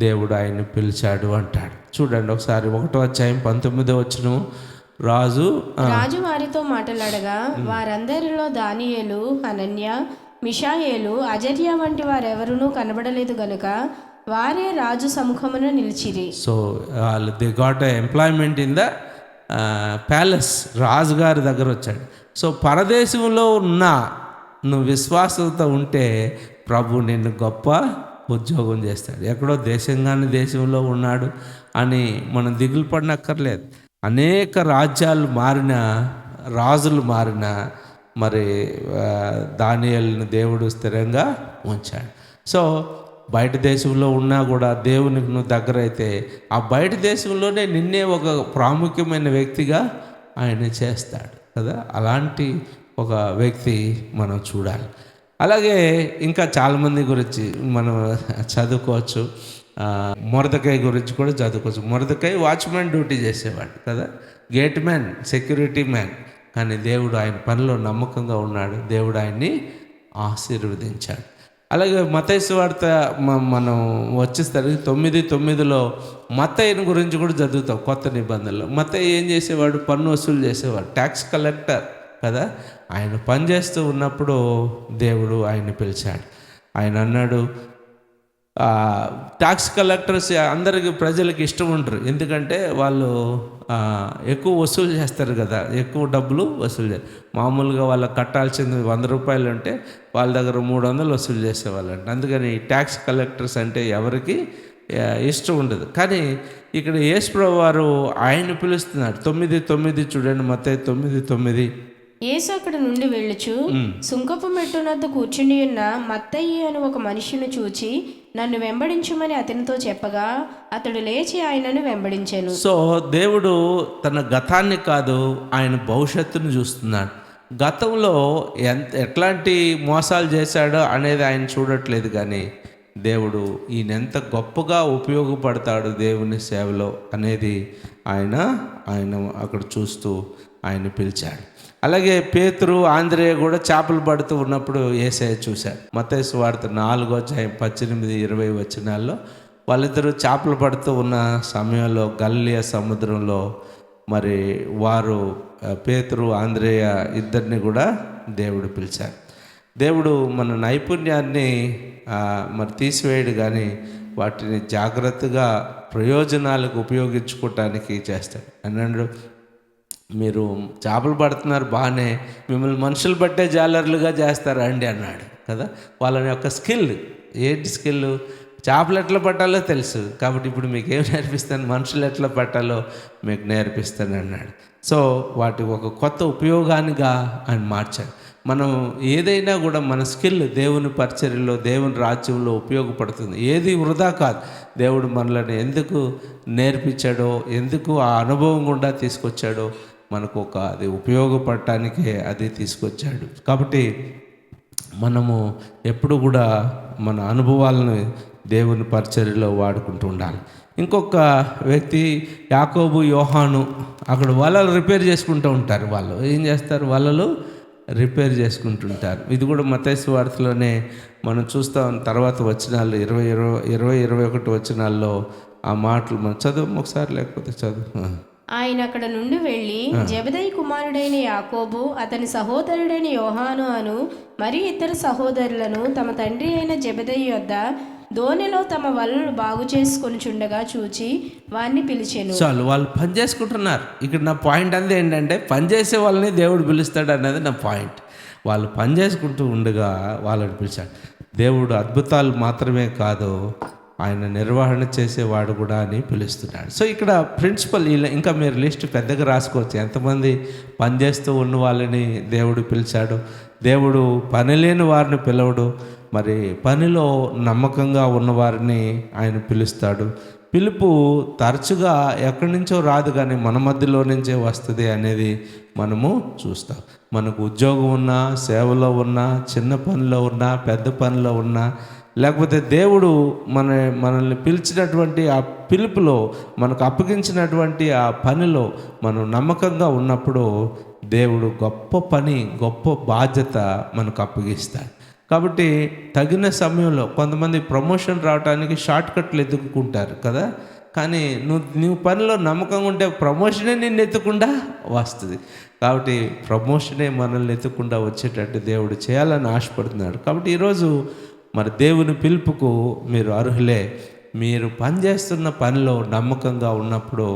దేవుడు ఆయన్ని పిలిచాడు అంటాడు. చూడండి ఒకసారి 1వ అధ్యాయం 19వ వచనం. రాజు వారితో మాట్లాడగా వారందరిలో దానియేలు, హనన్య, మిషాయేలు, అజర్య వంటి వారెవరునూ కనబడలేదు గనుక వారే రాజు సముఖమున నిలిచిరి. So they got employment in the palace. రాజుగారి దగ్గర వచ్చాడు. సో పరదేశంలో ఉన్న నువ్వు విశ్వాసంతో ఉంటే ప్రభు నిన్ను గొప్ప ఉద్యోగం చేస్తాడు. ఎక్కడో దేశంగాని దేశంలో ఉన్నాడు అని మనం దిగులు పడనక్కర్లేదు. అనేక రాజ్యాలు మారిన, రాజులు మారిన, మరి దానియేలును దేవుడు స్థిరంగా ఉంచాడు. సో బయట దేశంలో ఉన్నా కూడా దేవునికి నువ్వు దగ్గర అయితే ఆ బయట దేశంలోనే నిన్నే ఒక ప్రాముఖ్యమైన వ్యక్తిగా ఆయన చేస్తాడు కదా. అలాంటి ఒక వ్యక్తి మనం చూడాలి. అలాగే ఇంకా చాలామంది గురించి మనం చదువుకోవచ్చు. మొర్దెకై గురించి కూడా చదువుకోవచ్చు. మొర్దెకై వాచ్మెన్ డ్యూటీ చేసేవాడు కదా, గేట్ మ్యాన్, సెక్యూరిటీ మ్యాన్. కానీ దేవుడు ఆయన పనిలో నమ్మకంగా ఉన్నాడు. దేవుడు ఆయన్ని ఆశీర్వదించాడు. అలాగే మత్తయి సువార్త మనం వచ్చేసరికి 9:9 మత్తయిని గురించి కూడా చదువుతాం. కొత్త నిబంధనలో మత్తయి ఏం చేసేవాడు? పన్ను వసూలు చేసేవాడు, ట్యాక్స్ కలెక్టర్ కదా. ఆయన పనిచేస్తూ ఉన్నప్పుడు దేవుడు ఆయన్ని పిలిచాడు. ఆయన అన్నాడు, ట్యాక్స్ కలెక్టర్స్ అందరికి ప్రజలకి ఇష్టం ఉంటారు. ఎందుకంటే వాళ్ళు ఎక్కువ వసూలు చేస్తారు కదా, ఎక్కువ డబ్బులు వసూలు చేస్తారు. మామూలుగా వాళ్ళకి కట్టాల్సింది 100 రూపాయలు ఉంటే వాళ్ళ దగ్గర 300 వసూలు చేసేవాళ్ళంట. అందుకని ట్యాక్స్ కలెక్టర్స్ అంటే ఎవరికి ఇష్టం ఉండదు. కానీ ఇక్కడ యేసు ప్రభువు వారు ఆయన్ని పిలుస్తున్నాడు. 9:9 చూడండి, మత్తయి 9:9. యేసు అక్కడ నుండి వెళ్ళుచు సుంకపు మెట్టునద్ద కూర్చుని ఉన్న మత్తయి అని ఒక మనిషిని చూచి నన్ను వెంబడించుమని అతనితో చెప్పగా అతడు లేచి ఆయనను వెంబడించాను. సో దేవుడు తన గతాన్ని కాదు, ఆయన భవిష్యత్తును చూస్తున్నాడు. గతంలో ఎట్లాంటి మోసాలు చేశాడో అనేది ఆయన చూడట్లేదు. కానీ దేవుడు ఈయన ఎంత గొప్పగా ఉపయోగపడతాడు దేవుని సేవలో అనేది ఆయన అక్కడ చూస్తూ ఆయన పిలిచాడు. అలాగే పేతురు, ఆంద్రేయ కూడా చేపలు పడుతూ ఉన్నప్పుడు యేసయ్య చూశాడు. మత్తయి సువార్త 4వ అధ్యాయం 18-20 వచనాల్లో వాళ్ళిద్దరూ చేపలు పడుతూ ఉన్న సమయంలో గలిలయ సముద్రంలో మరి వారు పేతురు, ఆంద్రేయ ఇద్దరిని కూడా దేవుడు పిలిచాడు. దేవుడు మన నైపుణ్యాన్ని మరి తీసివేయడు, కానీ వాటిని జాగ్రత్తగా ప్రయోజనాలకు ఉపయోగించుకోవటానికి చేస్తాడు. అన్నాడు, మీరు చేపలు పడుతున్నారు బాగానే, మిమ్మల్ని మనుషులు పట్టే జాలర్లుగా చేస్తారా అండి అన్నాడు కదా. వాళ్ళని యొక్క స్కిల్ ఏంటి? స్కిల్ చేపలు ఎట్లా పట్టాలో తెలుసు, కాబట్టి ఇప్పుడు మీకు ఏం నేర్పిస్తాను, మనుషులు ఎట్లా పట్టాలో మీకు నేర్పిస్తాను అన్నాడు. సో వాటి ఒక కొత్త ఉపయోగానిగా ఆయన మార్చాడు. మనం ఏదైనా కూడా మన స్కిల్ దేవుని పరిచర్యలో, దేవుని రాజ్యంలో ఉపయోగపడుతుంది. ఏది వృధా కాదు. దేవుడు మనల్ని ఎందుకు నేర్పించాడో, ఎందుకు ఆ అనుభవం గుండా తీసుకొచ్చాడో మనకు అది ఉపయోగపడటానికే అది తీసుకొచ్చాడు. కాబట్టి మనము ఎప్పుడు కూడా మన అనుభవాలను దేవుని పరిచర్యలో వాడుకుంటూ ఉండాలి. ఇంకొక వ్యక్తి యాకోబు, యోహాను అక్కడ వలలు రిపేర్ చేసుకుంటూ ఉంటారు. వాళ్ళు ఏం చేస్తారు? వలలు రిపేర్ చేసుకుంటుంటారు. ఇది కూడా మత్తయి సువార్తలోనే మనం చూస్తాం. తర్వాత వచనాలు 20-21 వచనాల్లో ఆ మాటలు మనం చదువు ఒకసారి, లేకపోతే చదువు. ఆయన అక్కడ నుండి వెళ్ళి జెబెదయి కుమారుడైన యాకోబు, అతని సహోదరుడైన యోహాను అను మరి ఇద్దరు సహోదరులను తమ తండ్రి అయిన జెబెదయి యొద్ద దోణిలో తమ వలలు బాగు చేసుకొనిచుండగా చూచి వారిని పిలిచెను. చాలు, వాళ్ళు పని చేసుకుంటున్నారు. ఇక్కడ నా పాయింట్ అంతే ఏంటంటే, పనిచేసే వాళ్ళని దేవుడు పిలుస్తాడు అన్నది నా పాయింట్. వాళ్ళు పని చేసుకుంటూ ఉండగా వాళ్ళని పిలిచాడు. దేవుడు అద్భుతాలు మాత్రమే కాదు, ఆయన నిర్వహణ చేసేవాడు కూడా అని పిలుస్తున్నాడు. సో ఇక్కడ ప్రిన్సిపల్, ఇంకా మీరు లిస్ట్ పెద్దగా రాసుకోవచ్చు, ఎంతమంది పనిచేస్తూ ఉన్న వాళ్ళని దేవుడు పిలిచాడు. దేవుడు పని లేని వారిని పిలవడు, మరి పనిలో నమ్మకంగా ఉన్నవారిని ఆయన పిలుస్తాడు. పిలుపు తరచుగా ఎక్కడి నుంచో రాదు, కానీ మన మధ్యలో నుంచే వస్తుంది అనేది మనము చూస్తాం. మనకు ఉద్యోగం ఉన్నా, సేవలో ఉన్నా, చిన్న పనిలో ఉన్నా, పెద్ద పనిలో ఉన్నా, లేకపోతే దేవుడు మనల్ని పిలిచినటువంటి ఆ పిలుపులో, మనకు అప్పగించినటువంటి ఆ పనిలో మనం నమ్మకంగా ఉన్నప్పుడు దేవుడు గొప్ప పని, గొప్ప బాధ్యత మనకు అప్పగిస్తాడు. కాబట్టి తగిన సమయంలో కొంతమంది ప్రమోషన్ రావడానికి షార్ట్ కట్లు ఎత్తుకుంటారు కదా, కానీ నువ్వు పనిలో నమ్మకంగా ఉంటే ప్రమోషనే నిన్ను ఎత్తకుండా వస్తుంది. కాబట్టి ప్రమోషనే మనల్ని ఎత్తకుండా వచ్చేటట్టు దేవుడు చేయాలని ఆశపడుతున్నాడు. కాబట్టి ఈరోజు మరి దేవుని పిలుపుకు మీరు అర్హులే. మీరు పనిచేస్తున్న పనిలో నమ్మకంగా ఉన్నప్పుడు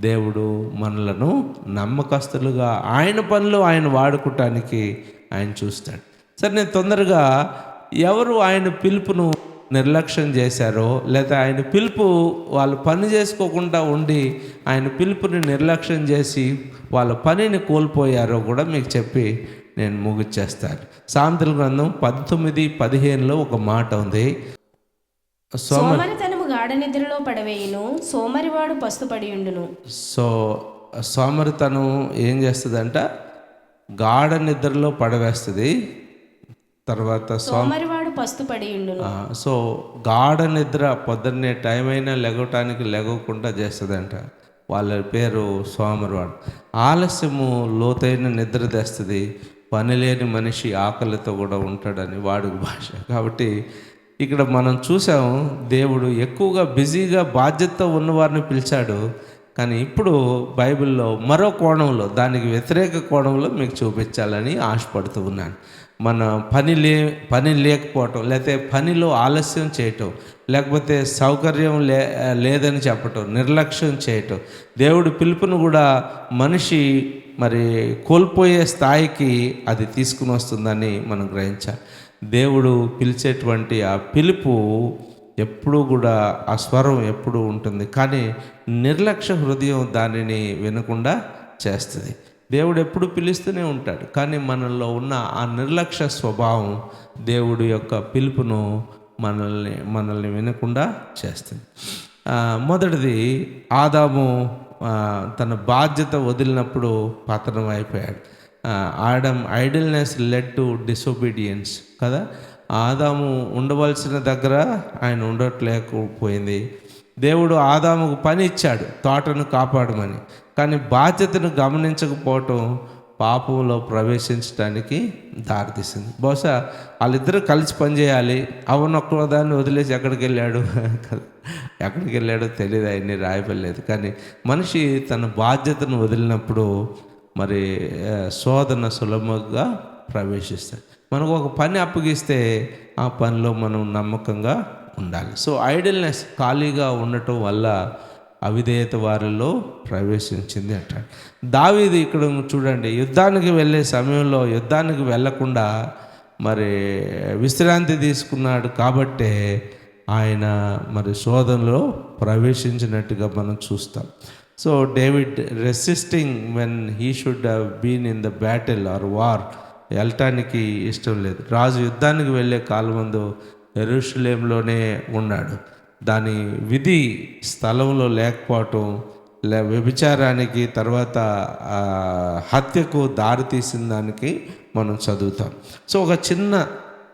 దేవుడు మనలను నమ్మకస్తులుగా ఆయన పనిలో ఆయన వాడుకోవటానికి ఆయన చూస్తాడు. సరే, నేను తొందరగా ఎవరు ఆయన పిలుపును నిర్లక్ష్యం చేశారో, లేదా ఆయన పిలుపు వాళ్ళు పని చేసుకోకుండా ఉండి ఆయన పిలుపుని నిర్లక్ష్యం చేసి వాళ్ళ పనిని కోల్పోయారో కూడా మీకు చెప్పి నేను ముగిచ్చేస్తాను. సామెతల గ్రంథం 19:15లో ఒక మాట ఉంది, సోమరితనము గాఢ నిద్రలో పడవేయును, సోమరివాడు పస్తుపడి ఉండును. సో సోమరితనం ఏం చేస్తుందంట? గాఢ నిద్రలో పడవేస్తుంది. తర్వాత సోమరివాడు పస్తుపడి ఉండును. సో గాఢ నిద్ర, పొద్దున్నే టైం అయినా లెగవటానికి లెగవకుండా చేస్తుందంట. వాళ్ళ పేరు సోమరివాడు. ఆలస్యము లోతైన నిద్ర తెస్తుంది. పని లేని మనిషి ఆకలితో కూడా ఉంటాడని వాడుక భాష. కాబట్టి ఇక్కడ మనం చూసాం, దేవుడు ఎక్కువగా బిజీగా బాధ్యతతో ఉన్నవారిని పిలిచాడు. కానీ ఇప్పుడు బైబిల్లో మరో కోణంలో, దానికి వ్యతిరేక కోణంలో మీకు చూపించాలని ఆశపడుతూ ఉన్నాను. మన పని లేకపోవటం, లేకపోతే పనిలో ఆలస్యం చేయటం, లేకపోతే సౌకర్యం లేదని చెప్పటం, నిర్లక్ష్యం చేయటం, దేవుడు పిలుపును కూడా మనిషి మరి కోల్పోయే స్థాయికి అది తీసుకుని వస్తుందని మనం గ్రహించాలి. దేవుడు పిలిచేటువంటి ఆ పిలుపు ఎప్పుడూ కూడా, ఆ స్వరం ఎప్పుడూ ఉంటుంది, కానీ నిర్లక్ష్య హృదయం దానిని వినకుండా చేస్తుంది. దేవుడు ఎప్పుడు పిలుస్తూనే ఉంటాడు, కానీ మనలో ఉన్న ఆ నిర్లక్ష్య స్వభావం దేవుడు యొక్క పిలుపును మనల్ని వినకుండా చేస్తుంది. మొదటిది, ఆదాము తన బాధ్యత వదిలినప్పుడు పతనం అయిపోయాడు. ఐడిల్నెస్ లెడ్ టు డిసొబీడియన్స్ కదా. ఆదాము ఉండవలసిన దగ్గర ఆయన ఉండట్లేకపోయింది. దేవుడు ఆదాముకు పని ఇచ్చాడు, తోటను కాపాడమని, కానీ బాధ్యతను గమనించకపోవటం పాపంలో ప్రవేశించడానికి దారితీసింది. బహుశా వాళ్ళిద్దరూ కలిసి పనిచేయాలి, అవనొక్కదాన్ని వదిలేసి ఎక్కడికి వెళ్ళాడో తెలియదు, ఆయన్ని రాయపడలేదు. కానీ మనిషి తన బాధ్యతను వదిలినప్పుడు మరి శోధన సులభంగా ప్రవేశిస్తాడు. మనకు ఒక పని అప్పగిస్తే ఆ పనిలో మనం నమ్మకంగా ఉండాలి. సో ఐడిల్నెస్, ఖాళీగా ఉండటం వల్ల అవిధేయత వారిలో ప్రవేశించింది అంటాడు. దావీదు ఇక్కడ చూడండి, యుద్ధానికి వెళ్ళే సమయంలో యుద్ధానికి వెళ్ళకుండా మరి విశ్రాంతి తీసుకున్నాడు. కాబట్టే ఆయన మరి శోధనలో ప్రవేశించినట్టుగా మనం చూస్తాం. So David resisting when he should have been in the battle or war, వెళ్ళటానికి ఇష్టం లేదు. రాజు యుద్ధానికి వెళ్ళే కాలమందు యెరూషలేంలోనే ఉన్నాడు. దాని విధి స్థలంలో లేకపోవటం, వ్యభిచారానికి, తర్వాత హత్యకు దారి తీసిన దానికి మనం చదువుతాం. సో ఒక చిన్న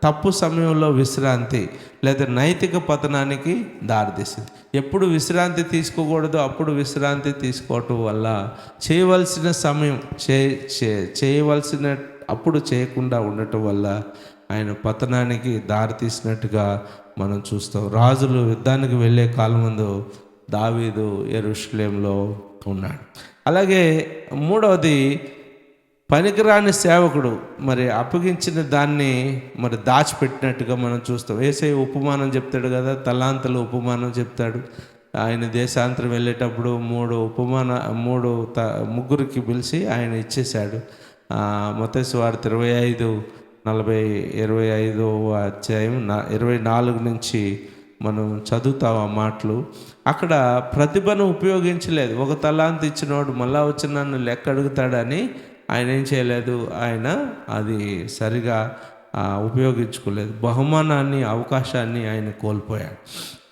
తప్పు సమయంలో విశ్రాంతి లేదా నైతిక పతనానికి దారితీసింది. ఎప్పుడు విశ్రాంతి తీసుకోకూడదు అప్పుడు విశ్రాంతి తీసుకోవటం వల్ల చేయవలసిన సమయం చేయవలసిన అప్పుడు చేయకుండా ఉండటం వల్ల ఆయన పతనానికి దారితీసినట్టుగా మనం చూస్తాం. రాజులు యుద్ధానికి వెళ్ళే కాలం ముందు దావీదు యెరూషలేంలో ఉన్నాడు. అలాగే మూడవది, పనికిరాని సేవకుడు మరి అప్పగించిన దాన్ని మరి దాచిపెట్టినట్టుగా మనం చూస్తాం. యేసయ్య ఉపమానం చెప్తాడు కదా, తలాంతుల ఉపమానం చెప్తాడు. ఆయన దేశాంతరం వెళ్ళేటప్పుడు ముగ్గురికి పిలిచి ఆయన ఇచ్చేశాడు. మత్తయి సువార్త 25:25 అధ్యాయం 24 నుంచి మనం చదువుతాం ఆ మాటలు. అక్కడ ప్రతిభను ఉపయోగించలేదు. ఒక తలాంతు ఇచ్చినోడు మళ్ళా వచ్చి నన్ను లెక్క అడుగుతాడని ఆయన ఏం చేయలేదు, ఆయన అది సరిగా ఉపయోగించుకోలేదు. బహుమానాన్ని, అవకాశాన్ని ఆయన కోల్పోయాడు.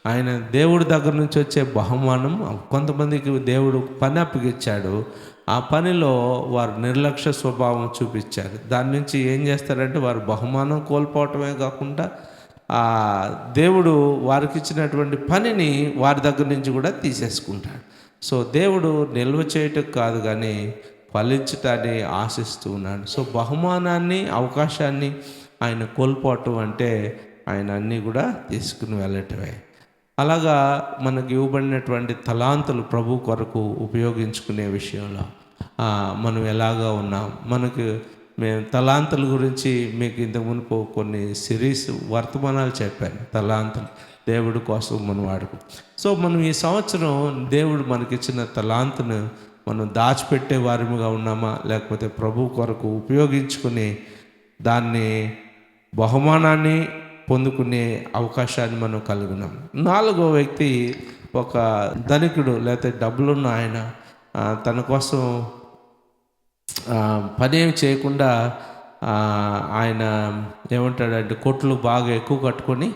ఆయన దేవుడి దగ్గర నుంచి వచ్చే బహుమానం. కొంతమందికి దేవుడు పని అప్పగిచ్చాడు, ఆ పనిలో వారు నిర్లక్ష్య స్వభావం చూపించారు. దాని నుంచి ఏం చేస్తారంటే వారు బహుమానం కోల్పోవటమే కాకుండా ఆ దేవుడు వారికి ఇచ్చినటువంటి పనిని వారి దగ్గర నుంచి కూడా తీసేసుకుంటాడు. సో దేవుడు నిల్వ చేయటం కాదు కానీ ఫలించటాన్ని ఆశిస్తూ ఉన్నాడు. సో బహుమానాన్ని, అవకాశాన్ని ఆయన కోల్పోవటం అంటే ఆయన అన్నీ కూడా తీసుకుని వెళ్ళటమే. అలాగా మనకు ఇవ్వబడినటువంటి తలాంతులు ప్రభు కొరకు ఉపయోగించుకునే విషయంలో మనం ఎలాగా ఉన్నాం. మేము తలాంతుల గురించి మీకు ఇంతకు మునుపు కొన్ని సిరీస్ వర్తమానాలు చెప్పాను. తలాంతులు దేవుడి కోసం మనం వాడుకో. సో మనం ఈ సంవత్సరం దేవుడు మనకిచ్చిన తలాంతును మనం దాచిపెట్టే వారిగా ఉన్నామా, లేకపోతే ప్రభు కొరకు ఉపయోగించుకుని దాన్ని బహుమానాన్ని పొందుకునే అవకాశాన్ని మనం కలిగినాం. 4వ వ్యక్తి ఒక ధనికుడు, లేకపోతే డబ్బులున్న ఆయన తన కోసం పని ఏమి చేయకుండా ఆయన ఏమంటాడంటే కొట్లు బాగా ఎక్కువ కట్టుకొని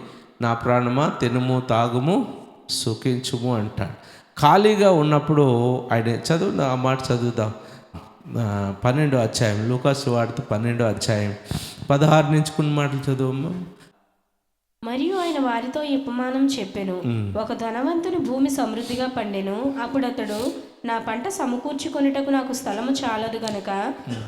నా ప్రాణమా తినుము తాగుము సుఖించుము అంటాడు. ఖాళీగా ఉన్నప్పుడు ఆయన చదువు ఆ మాట చదువుదాం. 12వ అధ్యాయం, లూకాసు వార్త 12వ అధ్యాయం 16 నుంచి కొన్ని మాటలు చదువమ్మా. మరియు ఆయన వారితో ఈ ఉపమానం చెప్పెను. ఒక ధనవంతుని భూమి సమృద్ధిగా పండెను. అప్పుడు అతడు, నా పంట సమకూర్చుకొనుటకు నాకు స్థలము చాలదు గనక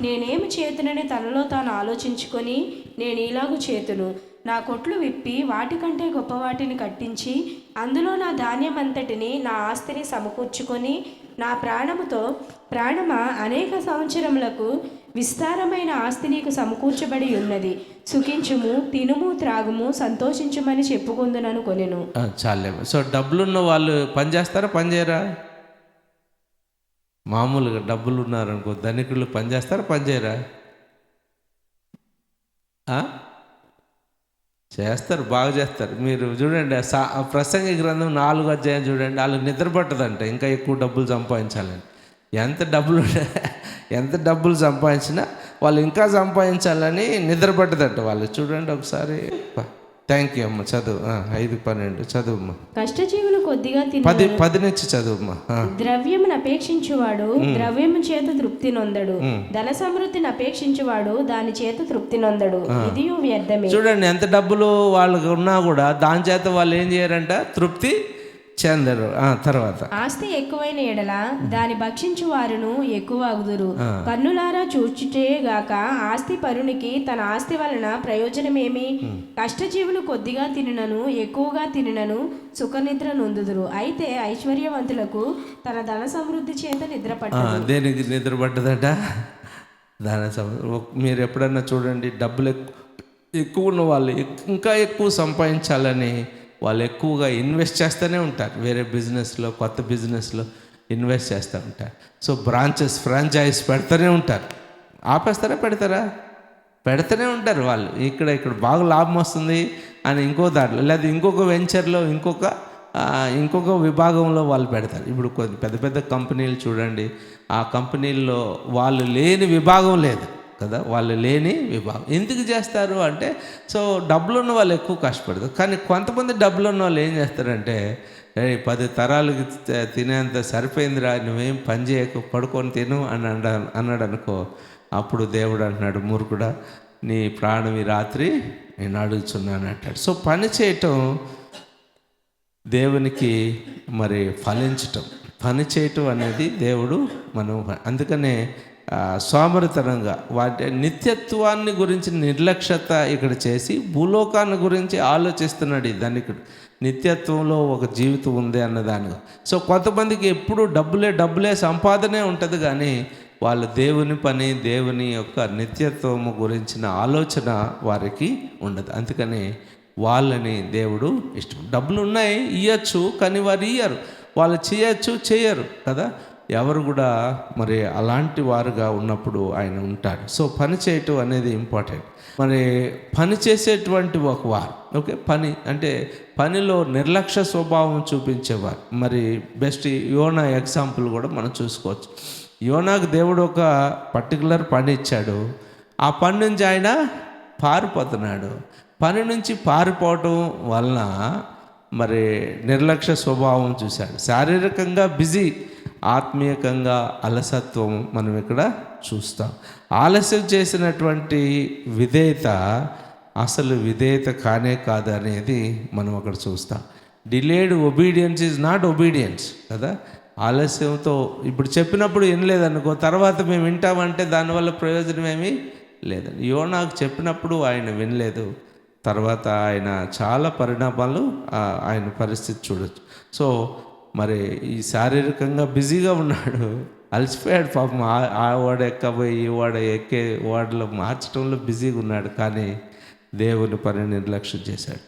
నేనేమి చేతునని తనలో తాను ఆలోచించుకొని, నేను ఇలాగు చేతును, నా కొట్లు విప్పి వాటికంటే గొప్ప వాటిని కట్టించి అందులో నా ధాన్యం అంతటిని, నా ఆస్తిని సమకూర్చుకొని, నా ప్రాణమా అనేక సంవత్సరములకు విస్తారమైన ఆస్తి నీకు సమకూర్చబడి ఉన్నది, సుఖించుము, తినుము, త్రాగుము, సంతోషించుమని చెప్పుకుందునను కొనెను. చాలే. సో డబ్బులున్న వాళ్ళు పని చేస్తారా, పని చేయరా? మామూలుగా డబ్బులు ఉన్నారనుకో, ధనికులు పని చేస్తారా, పని చేయరా? చేస్తారు, బాగా చేస్తారు. మీరు చూడండి ప్రసంగి గ్రంథం 4వ అధ్యాయం చూడండి. వాళ్ళు నిద్ర పట్టదంట ఇంకా ఎక్కువ డబ్బులు సంపాదించాలని. ఎంత డబ్బులు సంపాదించినా వాళ్ళు ఇంకా సంపాదించాలని నిద్ర పట్టదంట వాళ్ళు. చూడండి ఒకసారి. థ్యాంక్ యూ అమ్మ. చదువు 5:12 చదువుమ్మా. కష్టజీవులు కొద్దిగా 10 నుంచి చదువుమ్మా. ద్రవ్యమును అపేక్షించువాడు ద్రవ్యము చేత తృప్తి నొందడు, ధన సమృద్ధిని అపేక్షించువాడు దాని చేత తృప్తి నొందడు, ఇది వ్యర్థమే. చూడండి, ఎంత డబ్బులు వాళ్ళకి ఉన్నా కూడా దాని చేత వాళ్ళు ఏం చేయరంట, తృప్తి చెందరు. తర్వాత ఆస్తి ఎక్కువైన ఎడల దాని భక్షించు వారును ఎక్కువ అగుదురు. కన్నులారా చూచుటే గాక ఆస్తి పరునికి తన ఆస్తి వలన ప్రయోజనమేమి? కష్టజీవులు కొద్దిగా తినను ఎక్కువగా తినను సుఖనిద్ర నొందుదురు. అయితే ఐశ్వర్యవంతులకు తన ధన సమృద్ధి చేత నిద్ర పట్టదు. దేనికి నిద్ర పట్టదట? మీరు ఎప్పుడన్నా చూడండి, డబ్బులు ఎక్కువ ఉన్న వాళ్ళు ఇంకా ఎక్కువ సంపాదించాలని వాళ్ళు ఎక్కువగా ఇన్వెస్ట్ చేస్తూనే ఉంటారు. వేరే బిజినెస్లో, కొత్త బిజినెస్లో ఇన్వెస్ట్ చేస్తూ ఉంటారు. సో ఫ్రాంచైజ్ పెడతానే ఉంటారు. ఆపేస్తారా, పెడతారా? పెడతానే ఉంటారు వాళ్ళు. ఇక్కడ బాగా లాభం వస్తుంది అని ఇంకో దాంట్లో, లేదా ఇంకొక వెంచర్లో, ఇంకొక విభాగంలో వాళ్ళు పెడతారు. ఇప్పుడు కొన్ని పెద్ద పెద్ద కంపెనీలు చూడండి, ఆ కంపెనీల్లో వాళ్ళు లేని విభాగం లేదు కదా, వాళ్ళు లేని విభాగం. ఎందుకు చేస్తారు అంటే, సో డబ్బులు ఉన్న వాళ్ళు ఎక్కువ కష్టపడతారు. కానీ కొంతమంది డబ్బులు ఉన్న వాళ్ళు ఏం చేస్తారంటే, 10 తరాలకి తినేంత సరిపోయిందిరా, నువ్వేం పని చేయకు, పడుకొని తిను అని అన్నాడు అనుకో. అప్పుడు దేవుడు అంటున్నాడు, మూర్ఖుడా, నీ ప్రాణం ఈ రాత్రి నేను అడుగుతున్నాను అంటాడు. సో పని చేయటం దేవునికి మరి ఫలించటం, పని చేయటం అనేది దేవుడు మనం. అందుకనే సోమరితనంగా వాటి నిత్యత్వాన్ని గురించి నిర్లక్ష్యత ఇక్కడ చేసి భూలోకాన్ని గురించి ఆలోచిస్తున్నాడు ఈ ధనికుడు. నిత్యత్వంలో ఒక జీవితం ఉంది అన్నదానికి. సో కొంతమందికి ఎప్పుడు డబ్బులే సంపాదనే ఉంటుంది, కానీ వాళ్ళు దేవుని పని, దేవుని యొక్క నిత్యత్వము గురించిన ఆలోచన వారికి ఉండదు. అందుకని వాళ్ళని దేవుడు ఇష్టం. డబ్బులు ఉన్నాయి, ఇవ్వచ్చు, కానీ వారు ఇయ్యరు. వాళ్ళు చేయరు కదా. ఎవరు కూడా మరి అలాంటి వారుగా ఉన్నప్పుడు ఆయన ఉంటాడు. సో పని చేయటం అనేది ఇంపార్టెంట్. మరి పని చేసేటువంటి ఒక వారు, ఓకే, పని అంటే పనిలో నిర్లక్ష్య స్వభావం చూపించేవారు. మరి బెస్ట్ యోనా ఎగ్జాంపుల్ కూడా మనం చూసుకోవచ్చు. యోనాకు దేవుడు ఒక పర్టికులర్ పని ఇచ్చాడు. ఆ పని నుంచి ఆయన పారిపోతున్నాడు. పని నుంచి పారిపోవటం వలన మరి నిర్లక్ష్య స్వభావం చూశాడు. శారీరకంగా బిజీ, ఆత్మీయకంగా అలసత్వం మనం ఇక్కడ చూస్తాం. ఆలస్యం చేసినటువంటి విధేయత అసలు విధేయత కానే కాదు అనేది మనం అక్కడ చూస్తాం. Delayed obedience is not obedience కదా. ఆలస్యంతో ఇప్పుడు చెప్పినప్పుడు వినలేదనుకో, తర్వాత మేము వింటామంటే దానివల్ల ప్రయోజనం ఏమీ లేదండి. యోనాకు చెప్పినప్పుడు ఆయన వినలేదు, తర్వాత ఆయన చాలా పరిణామాలు ఆయన పరిస్థితి చూడొచ్చు. సో మరి ఈ శారీరకంగా బిజీగా ఉన్నాడు, అలసిపోయాడు పాపం. ఆ వాడ ఎక్కబోయి ఈ వాడ ఎక్కే వాడలో మార్చడంలో బిజీగా ఉన్నాడు, కానీ దేవుని పని నిర్లక్ష్యం చేశాడు.